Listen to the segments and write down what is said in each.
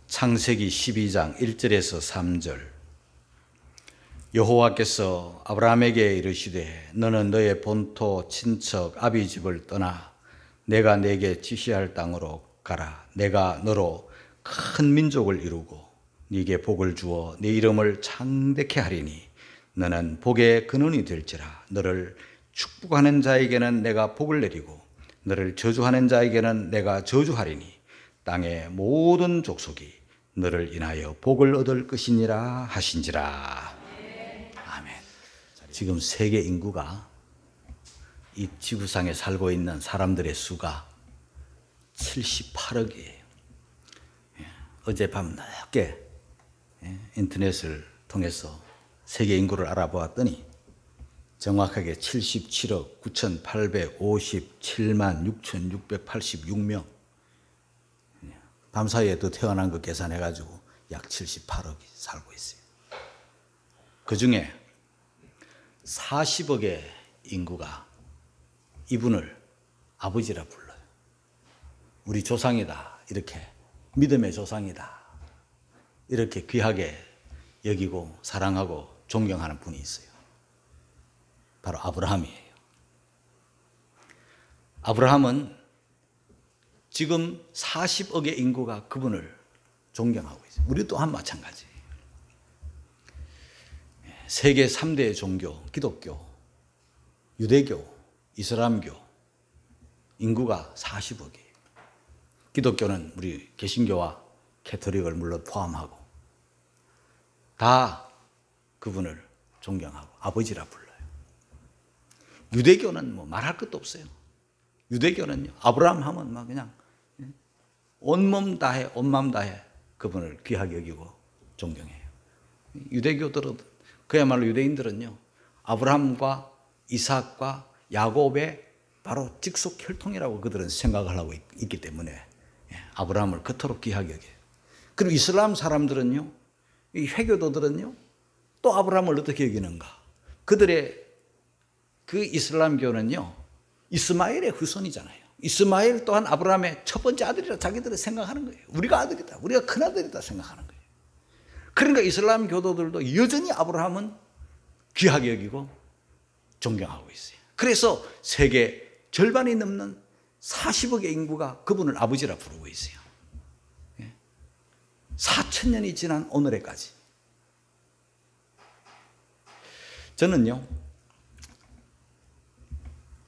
창세기 12장 1절에서 3절. 여호와께서 아브라함에게 이르시되 너는 너의 본토 친척 아비 집을 떠나 내가 내게 지시할 땅으로 가라. 내가 너로 큰 민족을 이루고 네게 복을 주어 네 이름을 창대케 하리니 너는 복의 근원이 될지라. 너를 축복하는 자에게는 내가 복을 내리고 너를 저주하는 자에게는 내가 저주하리니 땅의 모든 족속이 너를 인하여 복을 얻을 것이니라 하신지라. 아멘. 지금 세계 인구가 이 지구상에 살고 있는 사람들의 수가 78억이에요. 어젯밤 늦게 인터넷을 통해서 세계 인구를 알아보았더니 정확하게 77억 9,857만 6,686명. 밤사이에 또 태어난 거 계산해가지고 약 78억이 살고 있어요. 그 중에 40억의 인구가 이분을 아버지라 불러요. 우리 조상이다, 이렇게 믿음의 조상이다, 이렇게 귀하게 여기고 사랑하고 존경하는 분이 있어요. 바로 아브라함이에요. 아브라함은 지금 40억의 인구가 그분을 존경하고 있어요. 우리 또한 마찬가지예요. 세계 3대 종교, 기독교, 유대교, 이슬람교, 인구가 40억이에요. 기독교는 우리 개신교와 캐토릭을 물론 포함하고 다 그분을 존경하고 아버지라 불러요. 유대교는 뭐 말할 것도 없어요. 유대교는요, 아브라함 하면 막 그냥 온몸 다해, 온맘 다해 그분을 귀하게 여기고 존경해요. 유대교들은, 그야말로 유대인들은요, 아브라함과 이삭과 야곱의 바로 직속 혈통이라고 그들은 생각을 하고 있기 때문에 아브라함을 그토록 귀하게 여겨요. 그리고 이슬람 사람들은요, 이 회교도들은요, 또 아브라함을 어떻게 여기는가? 그들의 그 이슬람교는요, 이스마엘의 후손이잖아요. 이스마엘 또한 아브라함의 첫 번째 아들이라 자기들은 생각하는 거예요. 우리가 아들이다, 우리가 큰아들이다 생각하는 거예요. 그러니까 이슬람 교도들도 여전히 아브라함은 귀하게 여기고 존경하고 있어요. 그래서 세계 절반이 넘는 40억의 인구가 그분을 아버지라 부르고 있어요. 4,000년이 지난 오늘에까지. 저는요,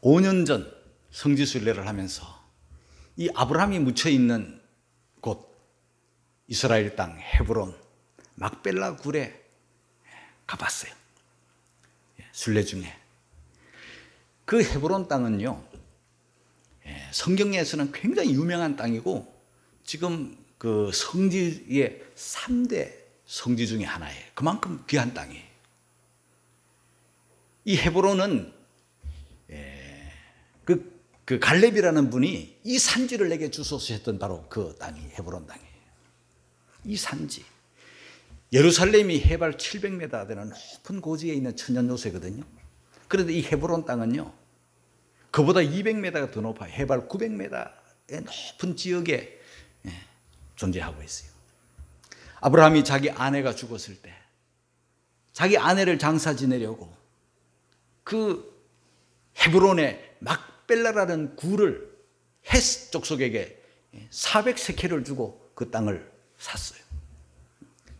5년 전 성지순례를 하면서 이 아브라함이 묻혀있는 곳, 이스라엘 땅 헤브론 막벨라 굴에 가봤어요. 순례 중에. 그 헤브론 땅은요, 성경에서는 굉장히 유명한 땅이고 지금 그 성지의 3대 성지 중에 하나예요. 그만큼 귀한 땅이에요. 이 헤브론은 그 갈렙이라는 분이 이 산지를 내게 주소서 했던 바로 그 땅이 헤브론 땅이에요. 이 산지. 예루살렘이 해발 700m 되는 높은 고지에 있는 천연 요새거든요. 그런데 이 헤브론 땅은요, 그보다 200m가 더 높아요. 해발 900m의 높은 지역에 존재하고 있어요. 아브라함이 자기 아내가 죽었을 때 자기 아내를 장사 지내려고 그 헤브론의 막벨라라는 굴을 헷 족속에게 400세켈을 주고 그 땅을 샀어요.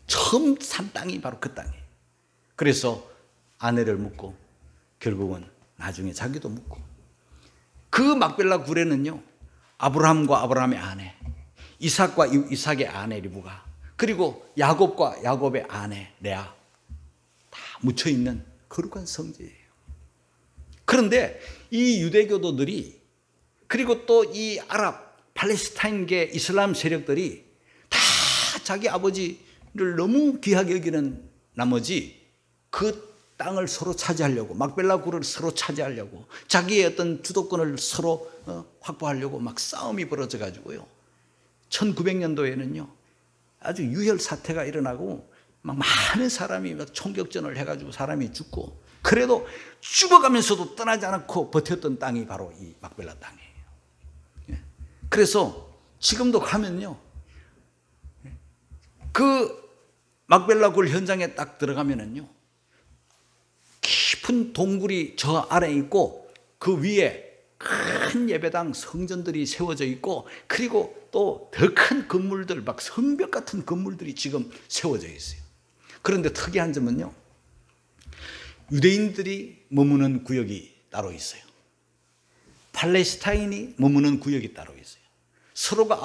처음 산 땅이 바로 그 땅이에요. 그래서 아내를 묻고 결국은 나중에 자기도 묻고, 그 막벨라 굴에는요, 아브라함과 아브라함의 아내, 이삭과 이삭의 아내 리브가, 그리고 야곱과 야곱의 아내 레아 다 묻혀있는 거룩한 성지예요. 그런데 이 유대교도들이, 그리고 또 이 아랍 팔레스타인계 이슬람 세력들이 다 자기 아버지를 너무 귀하게 여기는 나머지 그 땅을 서로 차지하려고, 막벨라 굴을 서로 차지하려고, 자기의 어떤 주도권을 서로 확보하려고 막 싸움이 벌어져 가지고요, 1900년도에는요 아주 유혈 사태가 일어나고 막 많은 사람이 막 총격전을 해가지고 사람이 죽고, 그래도 죽어가면서도 떠나지 않고 버텼던 땅이 바로 이 막벨라 땅이에요. 그래서 지금도 가면요, 그 막벨라 굴 현장에 딱 들어가면은요, 깊은 동굴이 저 아래에 있고 그 위에 큰 예배당 성전들이 세워져 있고, 그리고 또 더 큰 건물들, 막 성벽 같은 건물들이 지금 세워져 있어요. 그런데 특이한 점은요, 유대인들이 머무는 구역이 따로 있어요. 팔레스타인이 머무는 구역이 따로 있어요. 서로가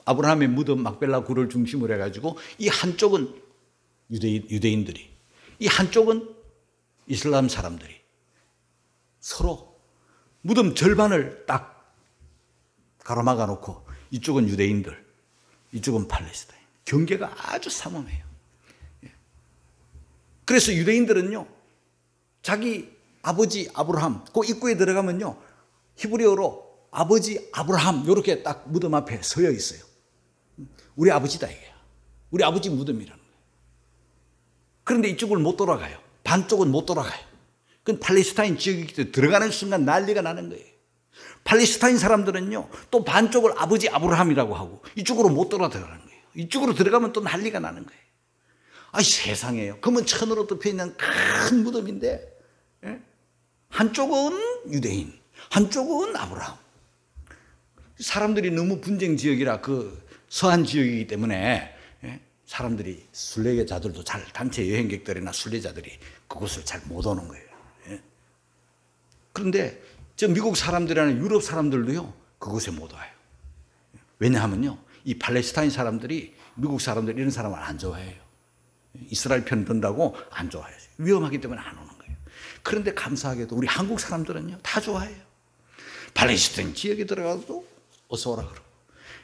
아브라함의 무덤 막벨라 굴을 중심으로 해가지고 이 한쪽은 유대인들이, 이 한쪽은 이슬람 사람들이 서로 무덤 절반을 딱 가로막아 놓고, 이쪽은 유대인들, 이쪽은 팔레스타인. 경계가 아주 삼엄해요. 그래서 유대인들은요, 자기 아버지 아브라함, 그 입구에 들어가면요, 히브리어로 아버지 아브라함 이렇게 딱 무덤 앞에 서여 있어요. 우리 아버지다 이게. 우리 아버지 무덤이라는 거예요. 그런데 이쪽을 못 돌아가요. 반쪽은 못 돌아가요. 그건 팔레스타인 지역이기 때문에 들어가는 순간 난리가 나는 거예요. 팔레스타인 사람들은요, 또 반쪽을 아버지 아브라함이라고 하고 이쪽으로 못 들어가는 거예요. 이쪽으로 들어가면 또 난리가 나는 거예요. 아이 세상에요. 그러면 천으로 덮여 있는 큰 무덤인데, 한쪽은 유대인, 한쪽은 아브라함. 사람들이 너무 분쟁 지역이라 그 서한 지역이기 때문에 사람들이 순례자들도 잘, 단체 여행객들이나 순례자들이 그곳을 잘 못 오는 거예요. 그런데 저 미국 사람들이나 유럽 사람들도요, 그곳에 못 와요. 왜냐하면요, 이 팔레스타인 사람들이 미국 사람들 이런 사람을 안 좋아해요. 이스라엘 편 든다고 안 좋아해요. 위험하기 때문에 안 오는 거예요. 그런데 감사하게도 우리 한국 사람들은요, 다 좋아해요. 팔레스타인 지역에 들어가도 어서 오라 그러고,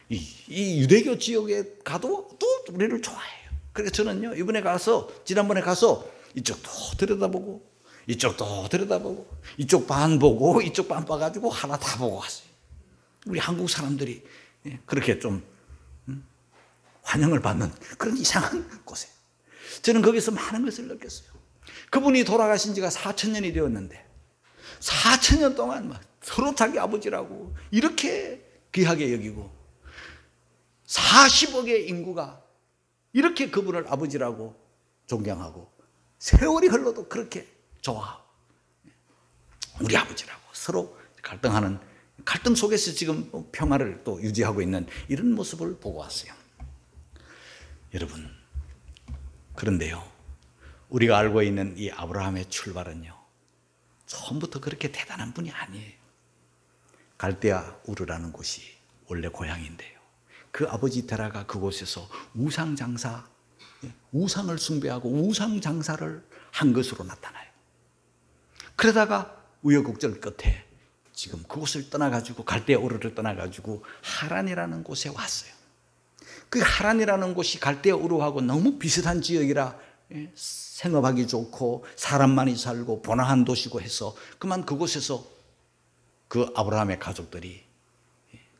이 유대교 지역에 가도 또 우리를 좋아해요. 그래서 저는요, 지난번에 가서 이쪽도 들여다보고, 이쪽도 들여다보고, 이쪽 반 보고, 이쪽 반 봐가지고 하나 다 보고 왔어요. 우리 한국 사람들이 그렇게 좀 환영을 받는 그런 이상한 곳에 저는 거기서 많은 것을 느꼈어요. 그분이 돌아가신 지가 4,000년이 되었는데 4,000년 동안 막 서로 자기 아버지라고 이렇게 귀하게 여기고, 40억의 인구가 이렇게 그분을 아버지라고 존경하고, 세월이 흘러도 그렇게 좋아하고, 우리 아버지라고 서로 갈등하는, 갈등 속에서 지금 평화를 또 유지하고 있는 이런 모습을 보고 왔어요. 여러분, 그런데요, 우리가 알고 있는 이 아브라함의 출발은요, 처음부터 그렇게 대단한 분이 아니에요. 갈대아 우르라는 곳이 원래 고향인데요, 그 아버지 테라가 그곳에서 우상장사, 우상을 숭배하고 우상장사를 한 것으로 나타나요. 그러다가 우여곡절 끝에 지금 그곳을 떠나가지고, 갈대아 우르를 떠나가지고 하란이라는 곳에 왔어요. 그 하란이라는 곳이 갈대아 우르하고 너무 비슷한 지역이라 생업하기 좋고 사람 많이 살고 번화한 도시고 해서 그만 그곳에서 그 아브라함의 가족들이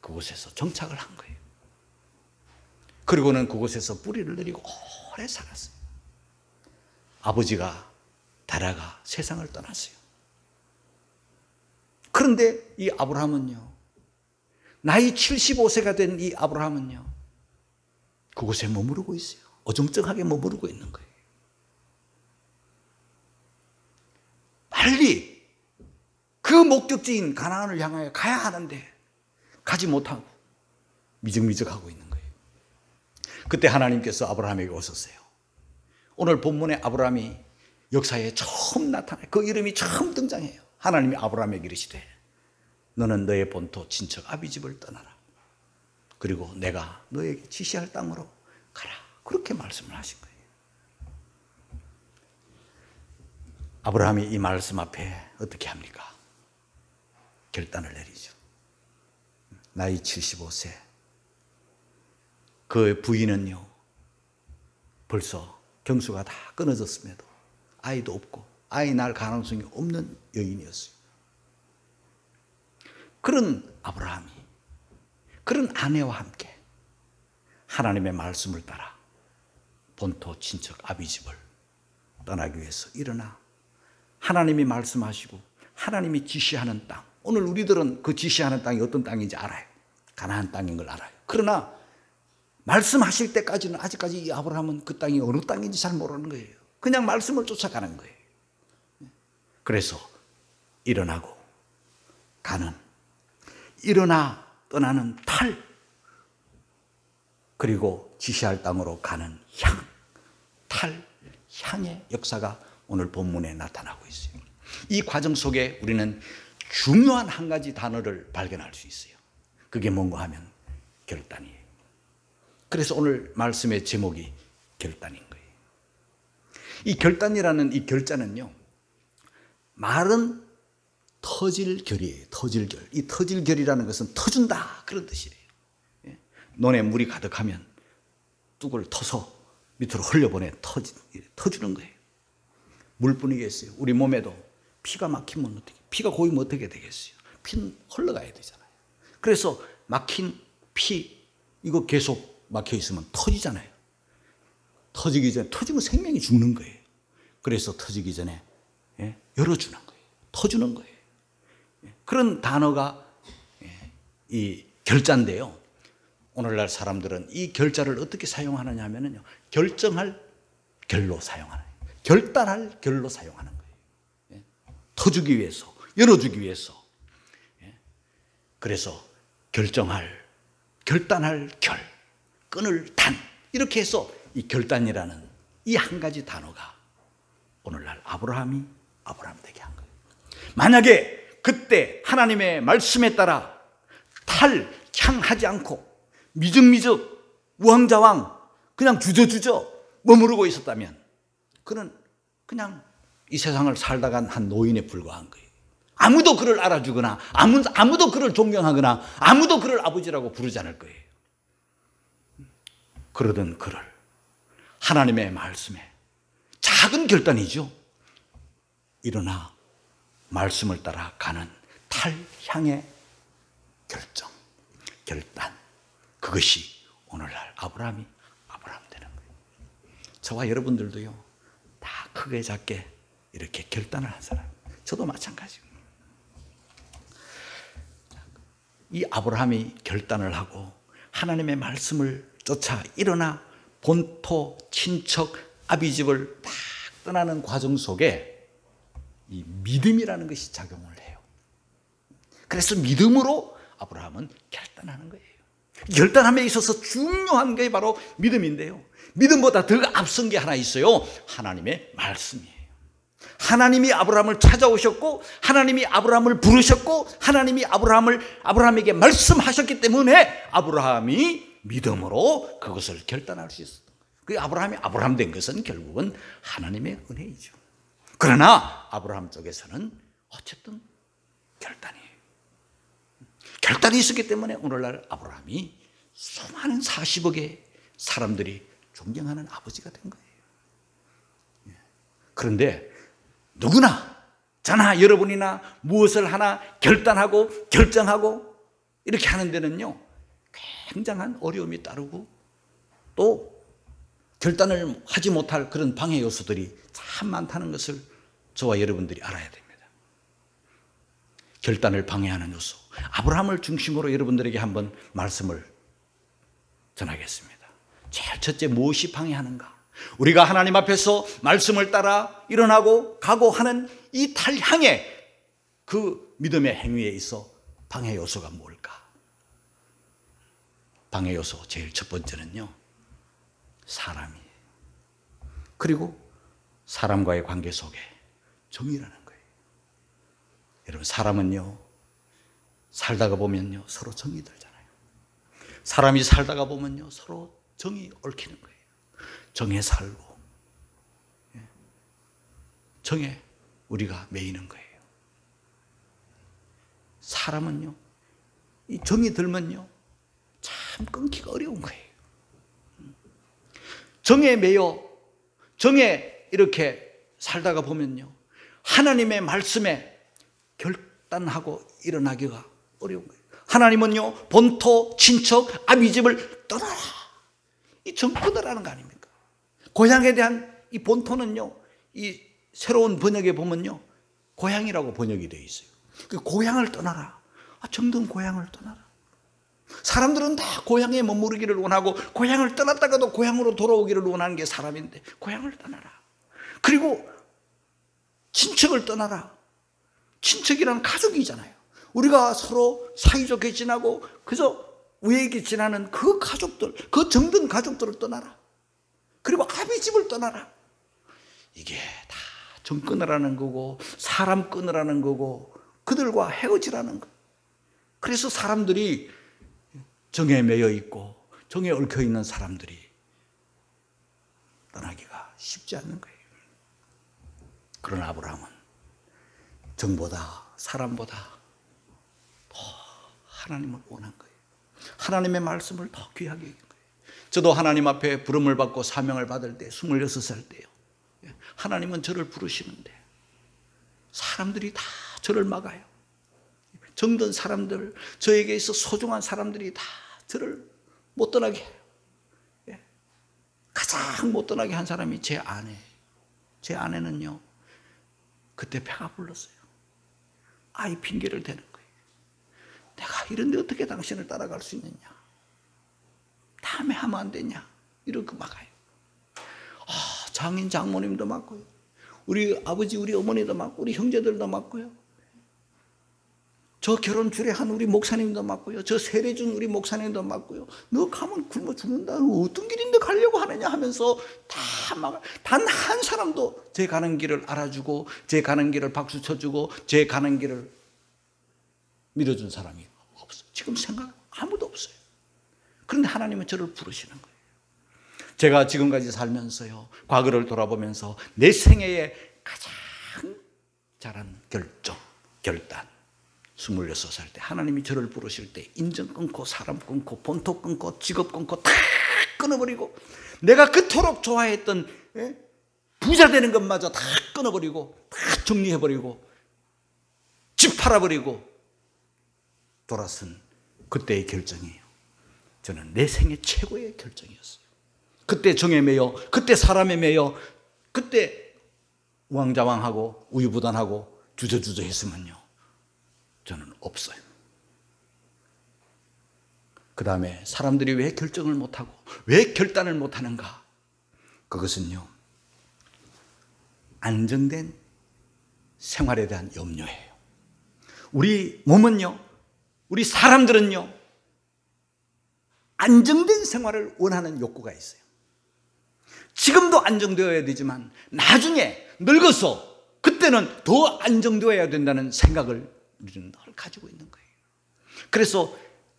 그곳에서 정착을 한 거예요. 그리고는 그곳에서 뿌리를 내리고 오래 살았어요. 아버지가 다라가 세상을 떠났어요. 그런데 이 아브라함은요, 나이 75세가 된 이 아브라함은요, 그곳에 머무르고 있어요. 어정쩡하게 머무르고 있는 거예요. 빨리 그 목적지인 가나안을 향하여 가야 하는데 가지 못하고 미적미적하고 있는 거예요. 그때 하나님께서 아브라함에게 오셨어요. 오늘 본문에 아브라함이 역사에 처음 나타나요. 그 이름이 처음 등장해요. 하나님이 아브라함에게 이르시되 너는 너의 본토 친척 아비집을 떠나라. 그리고 내가 너에게 지시할 땅으로 가라. 그렇게 말씀을 하신 거예요. 아브라함이 이 말씀 앞에 어떻게 합니까? 결단을 내리죠. 나이 75세. 그 부인은요, 벌써 경수가 다 끊어졌음에도 아이도 없고 아이 낳을 가능성이 없는 여인이었어요. 그런 아브라함이 그런 아내와 함께 하나님의 말씀을 따라 본토 친척 아비집을 떠나기 위해서 일어나 하나님이 말씀하시고 하나님이 지시하는 땅, 오늘 우리들은 그 지시하는 땅이 어떤 땅인지 알아요. 가나안 땅인 걸 알아요. 그러나 말씀하실 때까지는 아직까지 이 아브라함은 그 땅이 어느 땅인지 잘 모르는 거예요. 그냥 말씀을 쫓아가는 거예요. 그래서 일어나고 가는, 일어나 떠나는 탈, 그리고 지시할 땅으로 가는 향, 탈, 향의 역사가 오늘 본문에 나타나고 있어요. 이 과정 속에 우리는 중요한 한 가지 단어를 발견할 수 있어요. 그게 뭔가 하면 결단이에요. 그래서 오늘 말씀의 제목이 결단인 거예요. 이 결단이라는 이 결자는요, 말은 터질 결이에요. 터질 결. 이 터질 결이라는 것은 터준다, 그런 뜻이에요. 논에 물이 가득하면 뚝을 터서 밑으로 흘려보내 터주는 거예요. 물뿐이겠어요. 우리 몸에도 피가 막히면 어떻게, 피가 고이면 어떻게 되겠어요? 피는 흘러가야 되잖아요. 그래서 막힌 피, 이거 계속 막혀 있으면 터지잖아요. 터지기 전에, 터지면 생명이 죽는 거예요. 그래서 터지기 전에 열어주는 거예요. 터주는 거예요. 그런 단어가 이 결자인데요. 오늘날 사람들은 이 결자를 어떻게 사용하느냐 하면요, 결정할 결로 사용하는 거예요. 결단할 결로 사용하는 거예요. 터주기 위해서, 열어주기 위해서. 그래서 결정할, 결단할 결, 끊을 단, 이렇게 해서 이 결단이라는 이 한 가지 단어가 오늘날 아브라함이 아브라함 되게 한 거예요. 만약에 그때 하나님의 말씀에 따라 탈향하지 않고 미적미적 우왕좌왕 그냥 주저주저 머무르고 있었다면 그는 그냥 이 세상을 살다간 한 노인에 불과한 거예요. 아무도 그를 알아주거나 아무도 그를 존경하거나 아무도 그를 아버지라고 부르지 않을 거예요. 그러던 그를 하나님의 말씀에, 작은 결단이죠, 일어나 말씀을 따라 가는 탈향의 결정, 결단, 그것이 오늘날 아브라함이 아브라함 되는 거예요. 저와 여러분들도요, 다 크게 작게 이렇게 결단을 한 사람, 저도 마찬가지입니다. 이 아브라함이 결단을 하고 하나님의 말씀을 쫓아 일어나 본토, 친척, 아비집을 딱 떠나는 과정 속에 이 믿음이라는 것이 작용을 해요. 그래서 믿음으로 아브라함은 결단하는 거예요. 결단함에 있어서 중요한 게 바로 믿음인데요, 믿음보다 더 앞선 게 하나 있어요. 하나님의 말씀이에요. 하나님이 아브라함을 찾아오셨고 하나님이 아브라함을 부르셨고 하나님이 아브라함에게 말씀하셨기 때문에 아브라함이 믿음으로 그것을 결단할 수 있었던 거예요. 그 아브라함이 아브라함 된 것은 결국은 하나님의 은혜이죠. 그러나 아브라함 쪽에서는 어쨌든 결단이에요. 결단이 있었기 때문에 오늘날 아브라함이 수많은 40억의 사람들이 존경하는 아버지가 된 거예요. 그런데 누구나, 저나 여러분이나 무엇을 하나 결단하고 결정하고 이렇게 하는 데는요, 굉장한 어려움이 따르고 또 결단을 하지 못할 그런 방해 요소들이 참 많다는 것을 저와 여러분들이 알아야 됩니다. 결단을 방해하는 요소, 아브라함을 중심으로 여러분들에게 한번 말씀을 전하겠습니다. 제일 첫째, 무엇이 방해하는가? 우리가 하나님 앞에서 말씀을 따라 일어나고 가고 하는 이 탈향의 그 믿음의 행위에 있어 방해 요소가 뭘까? 방해 요소 제일 첫 번째는요, 사람이에요. 그리고 사람과의 관계 속에 정의라는 거예요. 여러분, 사람은요, 살다가 보면요, 서로 정이 들잖아요. 사람이 살다가 보면요, 서로 정이 얽히는 거예요. 정에 살고 정에 우리가 매이는 거예요. 사람은요, 이 정이 들면요, 참 끊기가 어려운 거예요. 정에 매여 정에 이렇게 살다가 보면요, 하나님의 말씀에 결단하고 일어나기가 어려운 거예요. 하나님은요, 본토, 친척, 아비집을 떠나라, 이 정 끊으라는 거 아닙니까? 고향에 대한 이 본토는요, 이 새로운 번역에 보면요, 고향이라고 번역이 되어 있어요. 그 고향을 떠나라. 정든 고향을 떠나라. 사람들은 다 고향에 머무르기를 원하고 고향을 떠났다가도 고향으로 돌아오기를 원하는 게 사람인데 고향을 떠나라. 그리고 친척을 떠나라. 친척이란 가족이잖아요. 우리가 서로 사이좋게 지나고 그저 우애하게 지나는 그 가족들, 그 정든 가족들을 떠나라. 그리고 아비집을 떠나라. 이게 다 정 끊으라는 거고 사람 끊으라는 거고 그들과 헤어지라는 거. 그래서 사람들이 정에 매여 있고 정에 얽혀 있는 사람들이 떠나기가 쉽지 않는 거예요. 그러나 아브라함은 정보다 사람보다 더 하나님을 원한 거예요. 하나님의 말씀을 더 귀하게 여긴 거예요. 저도 하나님 앞에 부름을 받고 사명을 받을 때 26살 때요. 하나님은 저를 부르시는데 사람들이 다 저를 막아요. 정든 사람들, 저에게 있어 소중한 사람들이 다 저를 못 떠나게 해요. 가장 못 떠나게 한 사람이 제 아내. 제 아내는요, 그때 배가 불렀어요. 아이 핑계를 대는 거예요. 내가 이런데 어떻게 당신을 따라갈 수 있느냐. 다음에 하면 안 되냐. 이러고 막아요. 장인 장모님도 맞고요. 우리 아버지, 우리 어머니도 맞고, 우리 형제들도 맞고요. 저 결혼 주례한 우리 목사님도 맞고요. 저 세례 준 우리 목사님도 맞고요. 너 가면 굶어 죽는다. 어떤 길인데 가려고 하느냐 하면서 다 막아요. 단 한 사람도 제 가는 길을 알아주고, 제 가는 길을 박수 쳐주고, 제 가는 길을 밀어준 사람이 없어요. 지금 생각 아무도 없어요. 그런데 하나님은 저를 부르시는 거예요. 제가 지금까지 살면서요, 과거를 돌아보면서 내 생애에 가장 잘한 결단 26살 때 하나님이 저를 부르실 때 인정 끊고 사람 끊고 본토 끊고 직업 끊고 다 끊어버리고 내가 그토록 좋아했던 부자 되는 것마저 다 끊어버리고 다 정리해버리고 집 팔아버리고 돌아선 그때의 결정이에요. 저는 내 생애 최고의 결정이었어요. 그때 정에 매여, 그때 사람에 매여, 그때 우왕좌왕하고 우유부단하고 주저주저 했으면요, 저는 없어요. 그 다음에 사람들이 왜 결정을 못하고 왜 결단을 못하는가? 그것은요, 안정된 생활에 대한 염려예요. 우리 몸은요, 우리 사람들은요, 안정된 생활을 원하는 욕구가 있어요. 지금도 안정되어야 되지만 나중에 늙어서 그때는 더 안정되어야 된다는 생각을 우리는 늘 가지고 있는 거예요. 그래서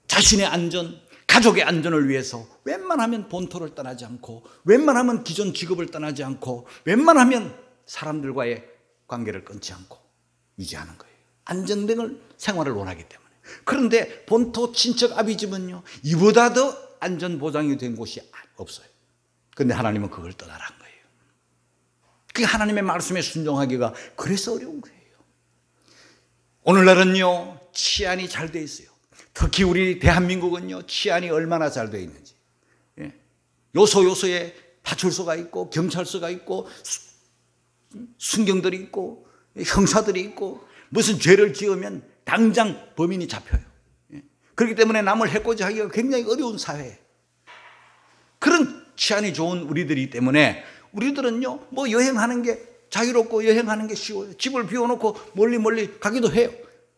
자신의 안전, 가족의 안전을 위해서 웬만하면 본토를 떠나지 않고 웬만하면 기존 직업을 떠나지 않고 웬만하면 사람들과의 관계를 끊지 않고 유지하는 거예요. 안정된 생활을 원하기 때문에. 그런데 본토 친척 아비집은요, 이보다 더 안전 보장이 된 곳이 없어요. 그런데 하나님은 그걸 떠나란 거예요. 그게 하나님의 말씀에 순종하기가 그래서 어려운 거예요. 오늘날은요, 치안이 잘 돼 있어요. 특히 우리 대한민국은요, 치안이 얼마나 잘 돼 있는지. 요소요소에 파출소가 있고 경찰서가 있고 순경들이 있고 형사들이 있고 무슨 죄를 지으면 당장 범인이 잡혀요. 그렇기 때문에 남을 해코지하기가 굉장히 어려운 사회예요. 그런 치안이 좋은 우리들이기 때문에 우리들은요, 뭐 여행하는 게 자유롭고 여행하는 게 쉬워요. 집을 비워놓고 멀리 가기도 해요.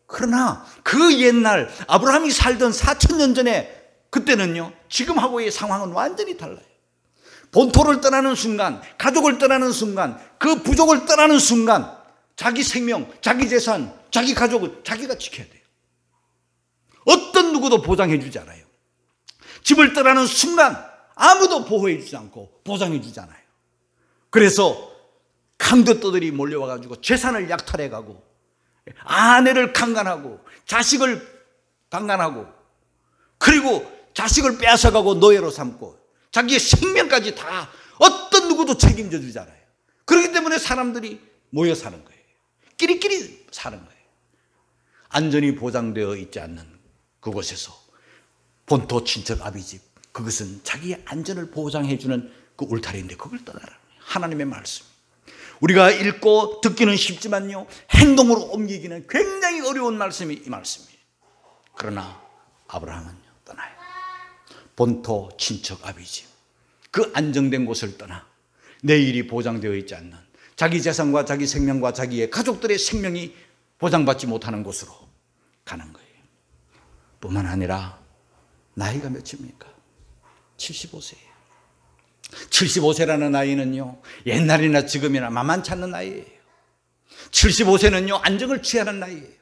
그러나 그 옛날 아브라함이 살던 4,000년 전에 그때는요, 지금하고의 상황은 완전히 달라요. 본토를 떠나는 순간, 가족을 떠나는 순간, 그 부족을 떠나는 순간 자기 생명, 자기 재산, 자기 가족을 자기가 지켜야 돼요. 어떤 누구도 보장해 주지 않아요. 집을 떠나는 순간 아무도 보호해 주지 않고 보장해 주지 않아요. 그래서 강도들이 몰려와가지고 재산을 약탈해가고 아내를 강간하고 자식을 강간하고 그리고 자식을 빼앗아가고 노예로 삼고 자기의 생명까지 다 어떤 누구도 책임져 주지 않아요. 그렇기 때문에 사람들이 모여 사는 거예요. 끼리끼리 사는 거예요. 안전이 보장되어 있지 않는 그곳에서 본토 친척 아비집, 그것은 자기의 안전을 보장해 주는 그 울타리인데 그걸 떠나라. 하나님의 말씀. 우리가 읽고 듣기는 쉽지만요, 행동으로 옮기기는 굉장히 어려운 말씀이 이 말씀이에요. 그러나 아브라함은요, 떠나요. 본토, 친척, 아비집, 그 안정된 곳을 떠나 내일이 보장되어 있지 않는 자기 재산과 자기 생명과 자기의 가족들의 생명이 보장받지 못하는 곳으로 가는 거예요. 뿐만 아니라 나이가 몇입니까? 75세예요. 75세라는 나이는요, 옛날이나 지금이나 만만치 않는 나이예요. 75세는요, 안정을 취하는 나이예요.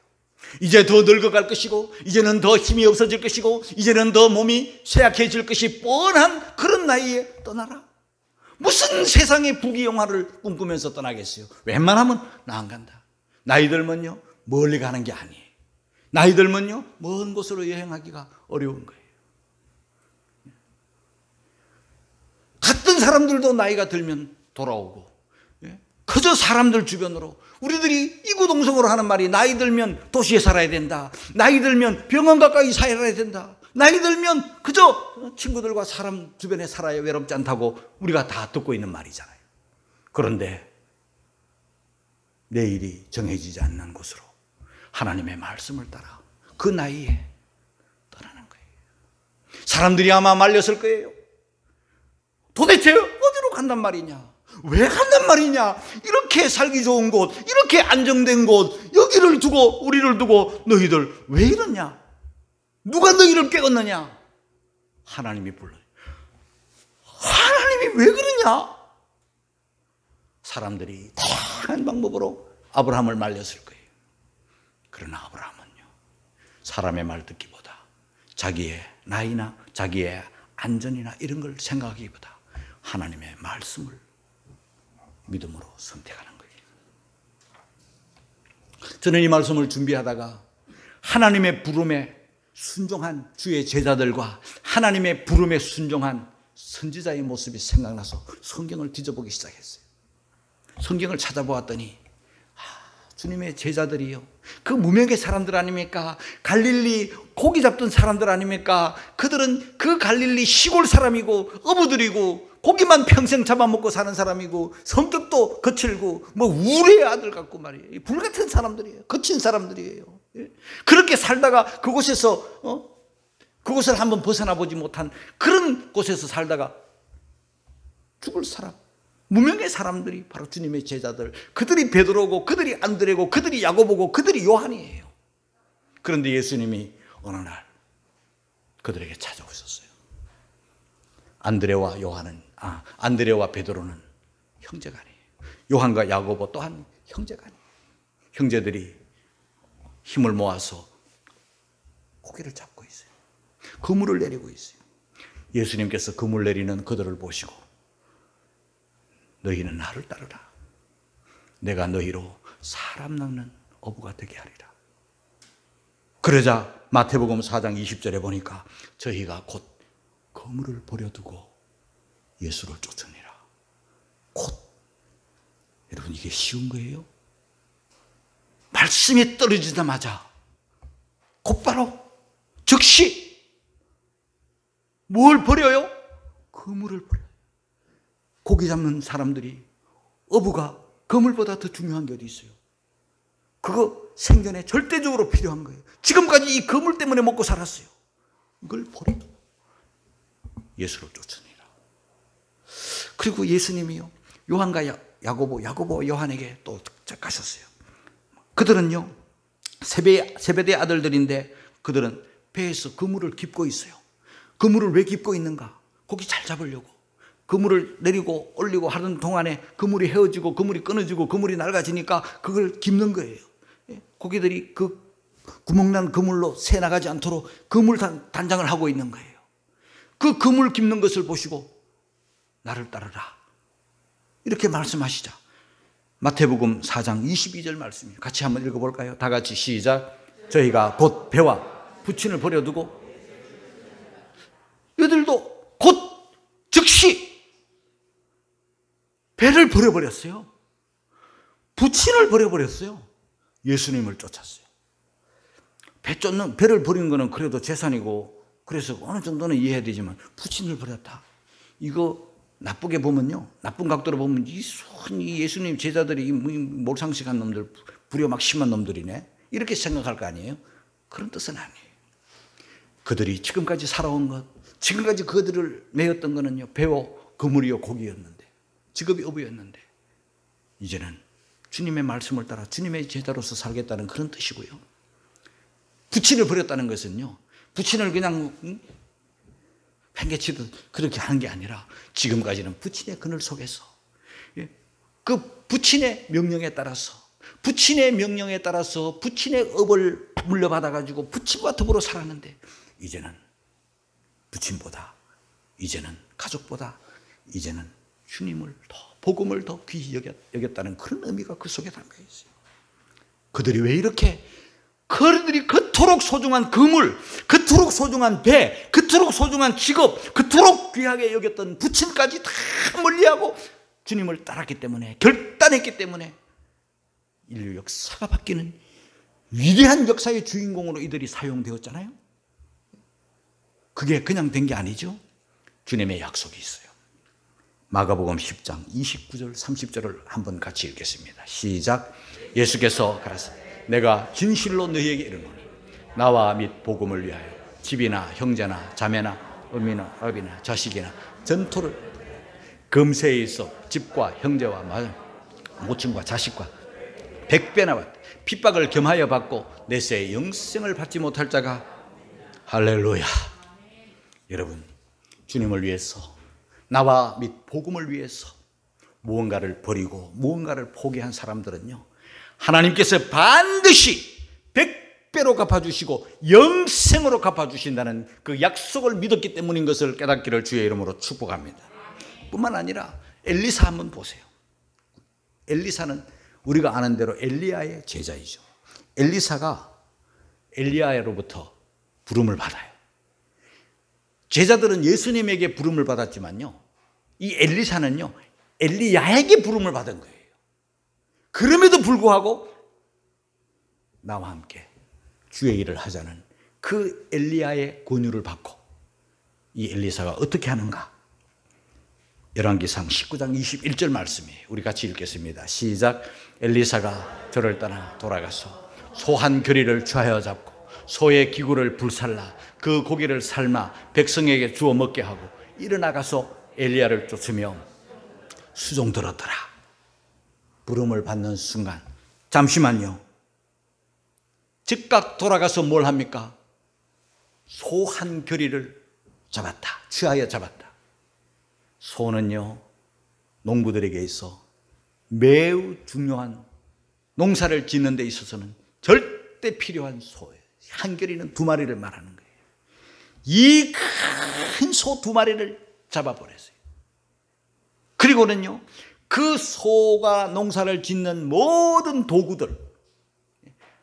이제 더 늙어갈 것이고, 이제는 더 힘이 없어질 것이고, 이제는 더 몸이 쇠약해질 것이 뻔한 그런 나이에 떠나라. 무슨 세상의 부귀영화를 꿈꾸면서 떠나겠어요? 웬만하면 나 안 간다. 나이 들면요, 멀리 가는 게 아니에요. 나이 들면요, 먼 곳으로 여행하기가 어려운 거예요. 같은 사람들도 나이가 들면 돌아오고, 그저 사람들 주변으로 우리들이 이구동성으로 하는 말이 나이 들면 도시에 살아야 된다. 나이 들면 병원 가까이 살아야 된다. 나이 들면 그저 친구들과 사람 주변에 살아야 외롭지 않다고 우리가 다 듣고 있는 말이잖아요. 그런데 내일이 정해지지 않는 곳으로 하나님의 말씀을 따라 그 나이에 떠나는 거예요. 사람들이 아마 말렸을 거예요. 도대체 어디로 간단 말이냐? 왜 간단 말이냐? 이렇게 살기 좋은 곳, 이렇게 안정된 곳, 여기를 두고 우리를 두고 너희들 왜 이러냐? 누가 너희를 깨웠느냐? 하나님이 불러요. 하나님이 왜 그러냐? 사람들이 다양한 방법으로 아브라함을 말렸을 거예요. 그러나 아브라함은요, 사람의 말 듣기보다 자기의 나이나 자기의 안전이나 이런 걸 생각하기보다 하나님의 말씀을 믿음으로 선택하는 거예요. 저는 이 말씀을 준비하다가 하나님의 부름에 순종한 주의 제자들과 하나님의 부름에 순종한 선지자의 모습이 생각나서 성경을 뒤져보기 시작했어요. 성경을 찾아보았더니 주님의 제자들이요, 그 무명의 사람들 아닙니까? 갈릴리 고기 잡던 사람들 아닙니까? 그들은 그 갈릴리 시골 사람이고 어부들이고 고기만 평생 잡아먹고 사는 사람이고 성격도 거칠고 뭐 우레의 아들 같고 말이에요. 불같은 사람들이에요. 거친 사람들이에요. 그렇게 살다가 그곳에서 그곳을 한번 벗어나 보지 못한 그런 곳에서 살다가 죽을 사람, 무명의 사람들이 바로 주님의 제자들, 그들이 베드로고 그들이 안드레고 그들이 야고보고 그들이 요한이에요. 그런데 예수님이 어느 날 그들에게 찾아오셨어요. 안드레와 베드로는 형제가 아니에요. 요한과 야고보 또한 형제가 아니에요. 형제들이 힘을 모아서 고기를 잡고 있어요. 그물을 내리고 있어요. 예수님께서 그물 내리는 그들을 보시고 너희는 나를 따르라. 내가 너희로 사람 낚는 어부가 되게 하리라. 그러자 마태복음 4장 20절에 보니까 저희가 곧 그물을 버려두고 예수를 쫓으니라. 곧. 여러분, 이게 쉬운 거예요? 말씀이 떨어지자마자 곧바로 즉시 뭘 버려요? 그물을 버려요. 고기 잡는 사람들이, 어부가 그물보다 더 중요한 게 어디 있어요? 그거 생존에 절대적으로 필요한 거예요. 지금까지 이 그물 때문에 먹고 살았어요. 이걸 버리고 예수를 쫓으니라. 그리고 예수님이요, 요한과 야고보 요한에게 또 가셨어요. 그들은요, 세베대 아들들인데 그들은 배에서 그물을 깁고 있어요. 그물을 왜 깁고 있는가? 고기 잘 잡으려고. 그물을 내리고 올리고 하는 동안에 그물이 헤어지고 그물이 끊어지고 그물이 낡아지니까 그걸 깁는 거예요. 고기들이 그 구멍난 그물로 새 나가지 않도록 그물 단장을 하고 있는 거예요. 그 그물 깁는 것을 보시고 나를 따르라 이렇게 말씀하시자 마태복음 4장 22절 말씀이에요. 같이 한번 읽어볼까요? 다 같이 시작. 저희가 곧 배와 부친을 버려두고, 이들도 곧 즉시 배를 버려버렸어요. 부친을 버려버렸어요. 예수님을 쫓았어요. 배를 버리는 거는 그래도 재산이고 그래서 어느 정도는 이해해야 되지만 부친을 버렸다. 이거 나쁘게 보면요, 나쁜 각도로 보면 이 예수님 제자들이 몰상식한 놈들, 불효 막 심한 놈들이네 이렇게 생각할 거 아니에요? 그런 뜻은 아니에요. 그들이 지금까지 살아온 것, 지금까지 그들을 메었던 것은요, 배워 그물이요 고기였는데, 직업이 어부였는데, 이제는 주님의 말씀을 따라 주님의 제자로서 살겠다는 그런 뜻이고요. 부친을 버렸다는 것은요, 부친을 그냥 팽개치듯 그렇게 하는 게 아니라 지금까지는 부친의 그늘 속에서 그 부친의 명령에 따라서 부친의 업을 물려받아가지고 부친과 더불어 살았는데, 이제는 부친보다, 이제는 가족보다, 이제는 주님을 더, 복음을 더 귀히 여겼다는 그런 의미가 그 속에 담겨 있어요. 그들이 왜 이렇게, 그들이 그토록 소중한 그물, 그토록 소중한 배, 그토록 소중한 직업, 그토록 귀하게 여겼던 부친까지 다 멀리하고 주님을 따랐기 때문에, 결단했기 때문에 인류 역사가 바뀌는 위대한 역사의 주인공으로 이들이 사용되었잖아요. 그게 그냥 된 게 아니죠. 주님의 약속이 있어요. 마가복음 10장 29절 30절을 한번 같이 읽겠습니다. 시작. 예수께서 가라사대 내가 진실로 너희에게 이르노니 나와 및 복음을 위하여 집이나 형제나 자매나 어미나 아비나 자식이나 전토를, 금세에 있어 집과 형제와 모친과 자식과 100배나 받, 핍박을 겸하여 받고 내세에 영생을 받지 못할 자가, 할렐루야. 여러분, 주님을 위해서, 나와 및 복음을 위해서 무언가를 버리고 무언가를 포기한 사람들은요, 하나님께서 반드시 100배로 갚아주시고 영생으로 갚아주신다는 그 약속을 믿었기 때문인 것을 깨닫기를 주의 이름으로 축복합니다. 뿐만 아니라 엘리사 한번 보세요. 엘리사는 우리가 아는 대로 엘리야의 제자이죠. 엘리사가 엘리야로부터 부름을 받아요. 제자들은 예수님에게 부름을 받았지만요, 이 엘리사는요 엘리야에게 부름을 받은 거예요. 그럼에도 불구하고 나와 함께 주의 일을 하자는 그 엘리야의 권유를 받고 이 엘리사가 어떻게 하는가? 열왕기상 19장 21절 말씀이에요. 우리 같이 읽겠습니다. 시작. 엘리사가 저를 떠나 돌아가서 소 한 겨리를 쥐어 잡고 소의 기구를 불살라 그 고기를 삶아 백성에게 주어 먹게 하고 일어나가서 엘리야를 쫓으며 수종 들었더라. 부름을 받는 순간, 잠시만요, 즉각 돌아가서 뭘 합니까? 소 한 겨리를 잡았다. 취하여 잡았다. 소는요, 농부들에게 있어 매우 중요한, 농사를 짓는 데 있어서는 절대 필요한 소예요. 한 겨리는 2마리를 말하는 거예요. 이 큰 소 2마리를 잡아버렸어요. 그리고는요, 그 소가 농사를 짓는 모든 도구들,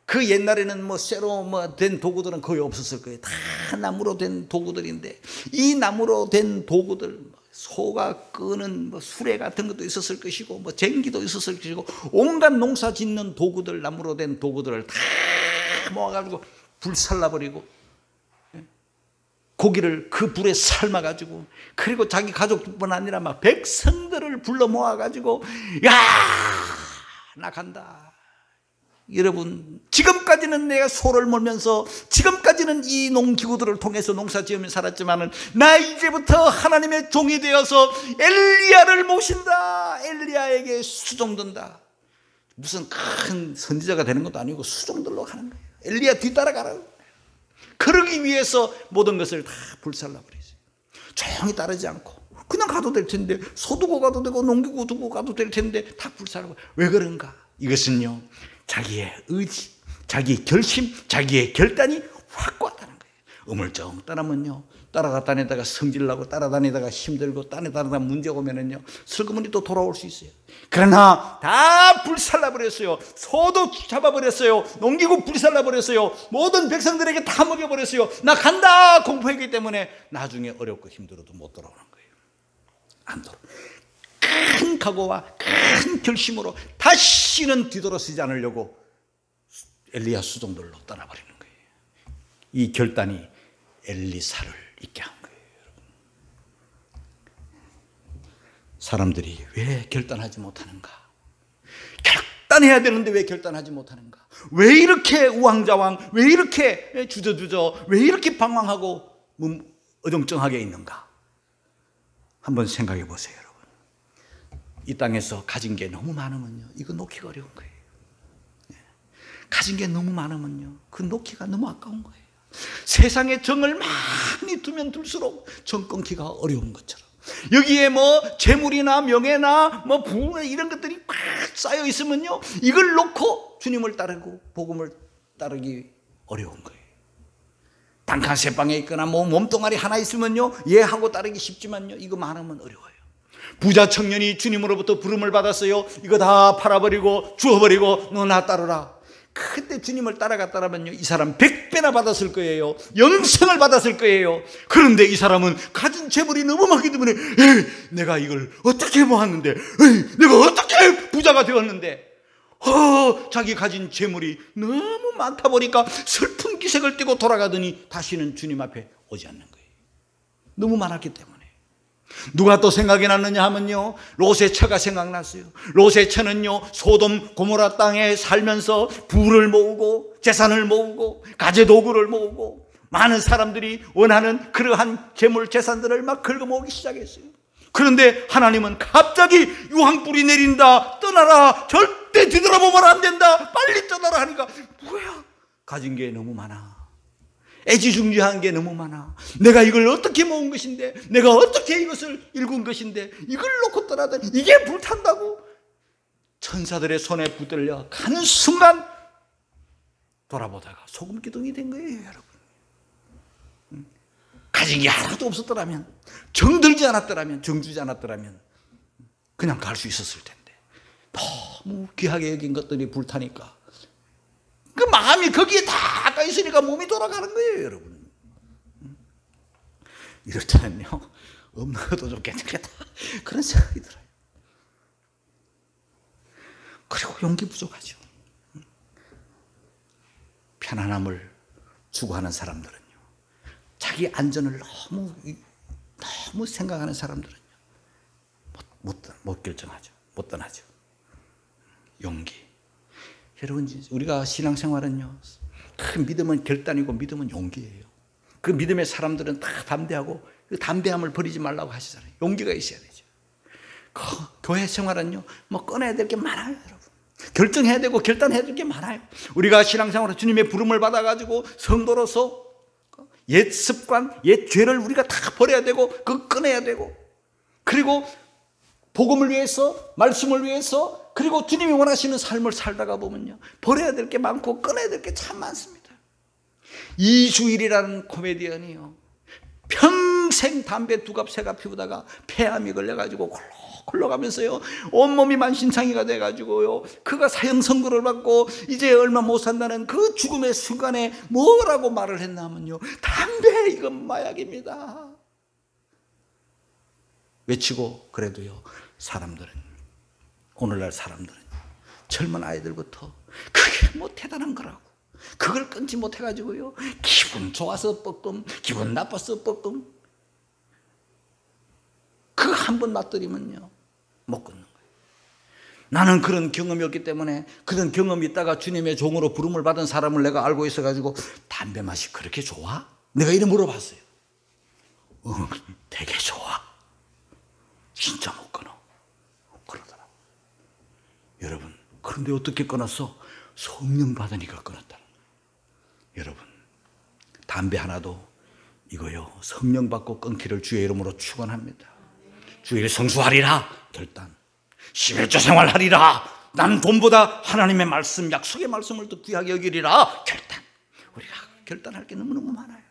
그 옛날에는 쇠로 된 도구들은 거의 없었을 거예요. 다 나무로 된 도구들인데, 이 나무로 된 도구들, 소가 끄는 수레 같은 것도 있었을 것이고, 쟁기도 있었을 것이고, 온갖 농사 짓는 도구들, 나무로 된 도구들을 다 모아가지고 불살라버리고, 고기를 그 불에 삶아가지고, 그리고 자기 가족뿐만 아니라 막 백성들을 불러 모아가지고, 야, 나 간다. 여러분, 지금까지는 내가 소를 몰면서, 지금까지는 이 농기구들을 통해서 농사 지으며 살았지만은, 나 이제부터 하나님의 종이 되어서 엘리야를 모신다. 엘리야에게 수종든다. 무슨 큰 선지자가 되는 것도 아니고 수종들로 가는 거예요. 엘리야 뒤따라가라고. 그러기 위해서 모든 것을 다 불살라버리죠. 조용히 따르지 않고 그냥 가도 될 텐데, 소 두고 가도 되고 농기구 두고 가도 될 텐데 다 불살라버려. 왜 그런가? 이것은요, 자기의 의지, 자기의 결심, 자기의 결단이 확고하다는 거예요. 우물쩍 따라면요, 따라다니다가 성질나고, 따라다니다가 힘들고, 따라다니다 문제가 오면은요, 슬그머니 또 돌아올 수 있어요. 그러나 다 불살라버렸어요. 소도 잡아버렸어요. 농기구 불살라버렸어요. 모든 백성들에게 다 먹여버렸어요. 나 간다 공포했기 때문에 나중에 어렵고 힘들어도 못 돌아오는 거예요. 안 돌아. 큰 각오와 큰 결심으로 다시는 뒤돌아서지 않으려고 엘리야 수종들로 떠나버리는 거예요. 이 결단이 엘리사를 있게 한 거예요. 여러분, 사람들이 왜 결단하지 못하는가? 결단해야 되는데 왜 결단하지 못하는가? 왜 이렇게 우왕좌왕, 왜 이렇게 주저주저, 왜 이렇게 방황하고 어정쩡하게 있는가? 한번 생각해 보세요, 여러분. 이 땅에서 가진 게 너무 많으면요, 이거 놓기가 어려운 거예요. 가진 게 너무 많으면요, 그 놓기가 너무 아까운 거예요. 세상에 정을 많이 두면 둘수록 정 끊기가 어려운 것처럼, 여기에 뭐 재물이나 명예나 뭐 부나 이런 것들이 꽉 쌓여 있으면요, 이걸 놓고 주님을 따르고 복음을 따르기 어려운 거예요. 단칸 세 방에 있거나 뭐 몸뚱아리 하나 있으면요, 얘하고 따르기 쉽지만요, 이거 많으면 어려워요. 부자 청년이 주님으로부터 부름을 받았어요. 이거 다 팔아버리고 주워버리고 너 나 따르라. 그때 주님을 따라갔다라면요, 이 사람 100배나 받았을 거예요. 영생을 받았을 거예요. 그런데 이 사람은 가진 재물이 너무 많기 때문에 내가 이걸 어떻게 모았는데, 내가 어떻게 부자가 되었는데, 자기 가진 재물이 너무 많다 보니까 슬픈 기색을 띠고 돌아가더니 다시는 주님 앞에 오지 않는 거예요. 너무 많았기 때문에. 누가 또 생각이 났느냐 하면요, 롯의 처가 생각났어요. 롯의 처는요, 소돔 고모라 땅에 살면서 부를 모으고 재산을 모으고 가재도구를 모으고 많은 사람들이 원하는 그러한 재물 재산들을 막 긁어모으기 시작했어요. 그런데 하나님은 갑자기 유황불이 내린다, 떠나라, 절대 뒤돌아보면 안 된다, 빨리 떠나라 하니까, 뭐야, 가진 게 너무 많아, 애지중지한 게 너무 많아, 내가 이걸 어떻게 모은 것인데, 내가 어떻게 이것을 일군 것인데 이걸 놓고 떠나다니 이게 불탄다고? 천사들의 손에 붙들려 가는 순간 돌아보다가 소금 기둥이 된 거예요, 여러분. 가진 게 하나도 없었더라면, 정들지 않았더라면, 정주지 않았더라면 그냥 갈 수 있었을 텐데, 너무 귀하게 여긴 것들이 불타니까 그 마음이 거기에 다 가 있으니까 몸이 돌아가는 거예요, 여러분. 이럴 때는요, 없는 것도 좀 괜찮겠다, 그런 생각이 들어요. 그리고 용기 부족하죠. 편안함을 추구하는 사람들은요, 자기 안전을 너무 생각하는 사람들은요, 못 결정하죠. 못 떠나죠. 용기. 여러분, 우리가 신앙생활은요, 큰 믿음은 결단이고 믿음은 용기예요. 그 믿음의 사람들은 다 담대하고 그 담대함을 버리지 말라고 하시잖아요. 용기가 있어야 되죠. 교회 생활은요, 뭐 꺼내야 될 게 많아요, 여러분. 결정해야 되고 결단해야 될 게 많아요. 우리가 신앙생활을 주님의 부름을 받아가지고 성도로서 옛 습관, 옛 죄를 우리가 다 버려야 되고, 그거 꺼내야 되고, 그리고 복음을 위해서, 말씀을 위해서, 그리고 주님이 원하시는 삶을 살다가 보면요, 버려야 될 게 많고 꺼내야 될 게 참 많습니다. 이주일이라는 코미디언이요, 평생 담배 2갑 3갑 피우다가 폐암이 걸려가지고 굴러가면서요, 온몸이 만신창이가 돼가지고요, 그가 사형 선고를 받고 이제 얼마 못 산다는 그 죽음의 순간에 뭐라고 말을 했나 하면요, 담배 이건 마약입니다 외치고, 그래도요, 오늘날 사람들은 젊은 아이들부터 그게 뭐 대단한 거라고, 그걸 끊지 못해가지고요, 기분 좋아서 뻐끔, 기분 나빠서 뻐끔, 그거 한 번 맛들이면요, 못 끊는 거예요. 나는 그런 경험이 없기 때문에, 그런 경험이 있다가 주님의 종으로 부름을 받은 사람을 내가 알고 있어가지고, 담배 맛이 그렇게 좋아? 내가 이래 물어봤어요. 되게 좋아. 진짜 못 끊어. 그러더라. 여러분, 그런데 어떻게 끊었어? 성령 받으니까 끊었다는 거예요. 여러분, 담배 하나도 이거요, 성령 받고 끊기를 주의 이름으로 축원합니다. 주일 성수하리라 결단, 11조 생활하리라, 나는 돈보다 하나님의 말씀, 약속의 말씀을 더 귀하게 여기리라 결단. 우리가 결단할 게 너무너무 많아요.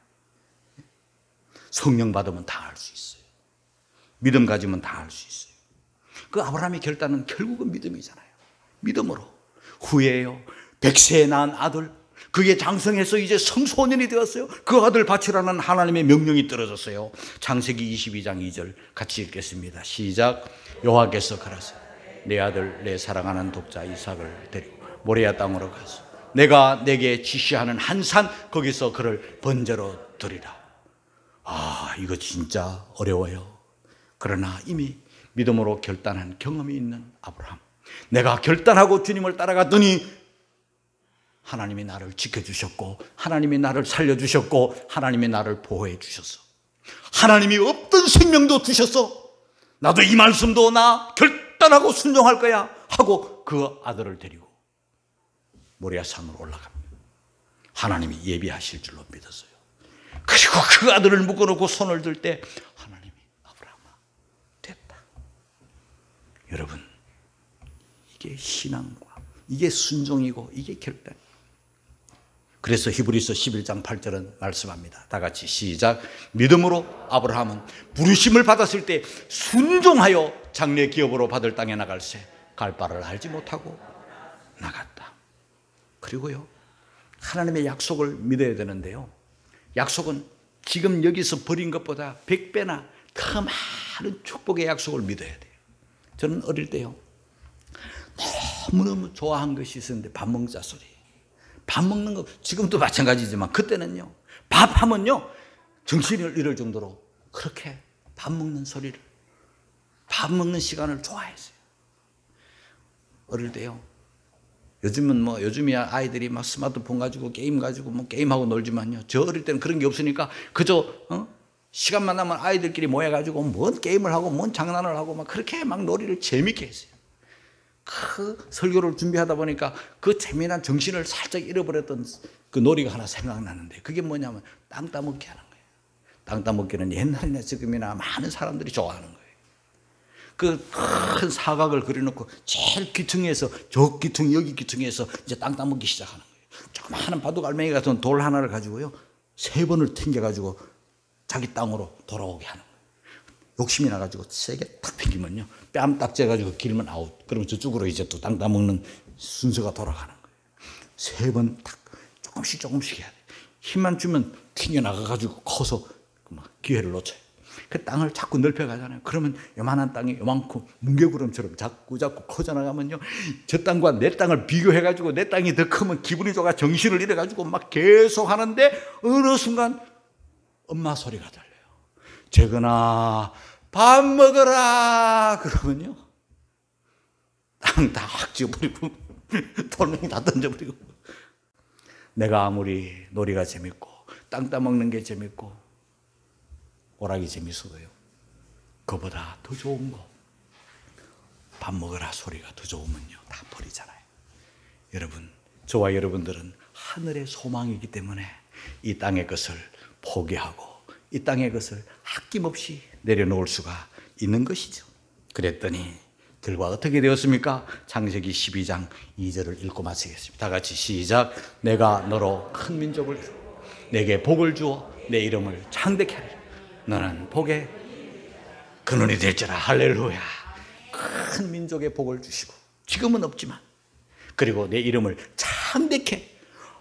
성령 받으면 다 할 수 있어요. 믿음 가지면 다 할 수 있어요. 그 아브라함의 결단은 결국은 믿음이잖아요. 믿음으로 후에요, 100세에 낳은 아들, 그게 장성해서 이제 성소년이 되었어요. 그 아들 바치라는 하나님의 명령이 떨어졌어요. 창세기 22장 2절 같이 읽겠습니다. 시작. 여호와께서 가라사 내 아들 내 사랑하는 독자 이삭을 데리고 모리아 땅으로 가서 내가 내게 지시하는 한 산 거기서 그를 번제로 드리라. 이거 진짜 어려워요. 그러나 이미 믿음으로 결단한 경험이 있는 아브라함, 내가 결단하고 주님을 따라갔더니 하나님이 나를 지켜주셨고 하나님이 나를 살려주셨고 하나님이 나를 보호해 주셨어. 하나님이 없던 생명도 주셨어. 나도 이 말씀도 나 결단하고 순종할 거야 하고 그 아들을 데리고 모리아산으로 올라갑니다. 하나님이 예비하실 줄로 믿었어요. 그리고 그 아들을 묶어놓고 손을 들 때 하나님이 아브라함아 됐다. 여러분, 이게 신앙과 이게 순종이고 이게 결단. 그래서 히브리서 11장 8절은 말씀합니다. 다 같이 시작. 믿음으로 아브라함은 부르심을 받았을 때 순종하여 장래 기업으로 받을 땅에 나갈새 갈 바를 알지 못하고 나갔다. 그리고요, 하나님의 약속을 믿어야 되는데요, 약속은 지금 여기서 버린 것보다 100배나 더 많은 축복의 약속을 믿어야 돼요. 저는 어릴 때요, 너무너무 좋아한 것이 있었는데 밥 먹자 소리. 밥 먹는 거 지금도 마찬가지지만 그때는요, 밥하면요 정신을 잃을 정도로 그렇게 밥 먹는 소리를, 밥 먹는 시간을 좋아했어요. 어릴 때요. 요즘은 요즘이야 아이들이 막 스마트폰 가지고 게임 가지고 게임하고 놀지만요, 저 어릴 때는 그런 게 없으니까 그저 시간만 나면 아이들끼리 모여가지고 뭔 게임을 하고 뭔 장난을 하고 막 그렇게 막 놀이를 재밌게 했어요. 그 설교를 준비하다 보니까 그 재미난 정신을 살짝 잃어버렸던 그 놀이가 하나 생각나는데, 그게 뭐냐면 땅 따먹기 하는 거예요. 땅 따먹기는 옛날이나 지금이나 많은 사람들이 좋아하는 거예요. 그 큰 사각을 그려놓고 제일 귀퉁이에서 저 귀퉁이 여기 귀퉁이에서 이제 땅 따먹기 시작하는 거예요. 조그마한 바둑알맹이 같은 돌 하나를 가지고요 3번을 튕겨가지고 자기 땅으로 돌아오게 하는 거예요. 욕심이 나가지고 세게 탁 튕기면요 뺨 딱 째가지고 길면 아웃. 그러면 저쪽으로 이제 또 땅 따먹는 순서가 돌아가는 거예요. 3번 탁 조금씩 해야 돼. 힘만 주면 튕겨나가가지고 커서 막 기회를 놓쳐요. 그 땅을 자꾸 넓혀가잖아요. 그러면 요만한 땅이 요만큼 뭉게구름처럼 자꾸 커져나가면요, 저 땅과 내 땅을 비교해가지고 내 땅이 더 크면 기분이 좋아 정신을 잃어가지고 막 계속 하는데 어느 순간 엄마 소리가 들려요. 재근아 밥 먹어라. 그러면요 땅 다 확 지어버리고 돌멩이 다 던져버리고, 내가 아무리 놀이가 재밌고 땅 따먹는 게 재밌고 오락이 재밌어도요, 그보다 더 좋은 거 밥 먹어라 소리가 더 좋으면요 다 버리잖아요. 여러분, 저와 여러분들은 하늘의 소망이기 때문에 이 땅의 것을 포기하고 이 땅의 것을 아낌없이 내려놓을 수가 있는 것이죠. 그랬더니 결과 어떻게 되었습니까? 창세기 12장 2절을 읽고 마치겠습니다. 다 같이 시작. 내가 너로 큰 민족을 이루고 내게 복을 주어 내 이름을 창대케 하리라. 너는 복의 근원이 될지라. 할렐루야. 큰 민족의 복을 주시고 지금은 없지만, 그리고 내 이름을 창대케,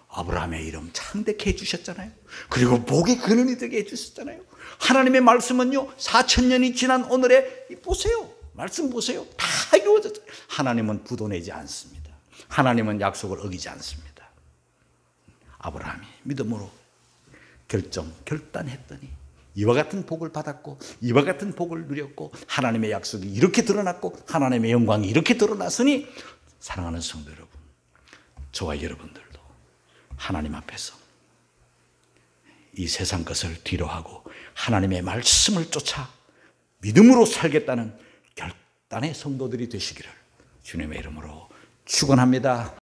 아브라함의 이름 창대케 해주셨잖아요. 그리고 복의 근원이 되게 해주셨잖아요. 하나님의 말씀은요 4000년이 지난 오늘에 보세요, 말씀 보세요, 다 이루어졌어요. 하나님은 부도내지 않습니다. 하나님은 약속을 어기지 않습니다. 아브라함이 믿음으로 결단했더니 이와 같은 복을 받았고 이와 같은 복을 누렸고 하나님의 약속이 이렇게 드러났고 하나님의 영광이 이렇게 드러났으니, 사랑하는 성도 여러분, 저와 여러분들도 하나님 앞에서 이 세상 것을 뒤로하고 하나님의 말씀을 쫓아 믿음으로 살겠다는 결단의 성도들이 되시기를 주님의 이름으로 축원합니다.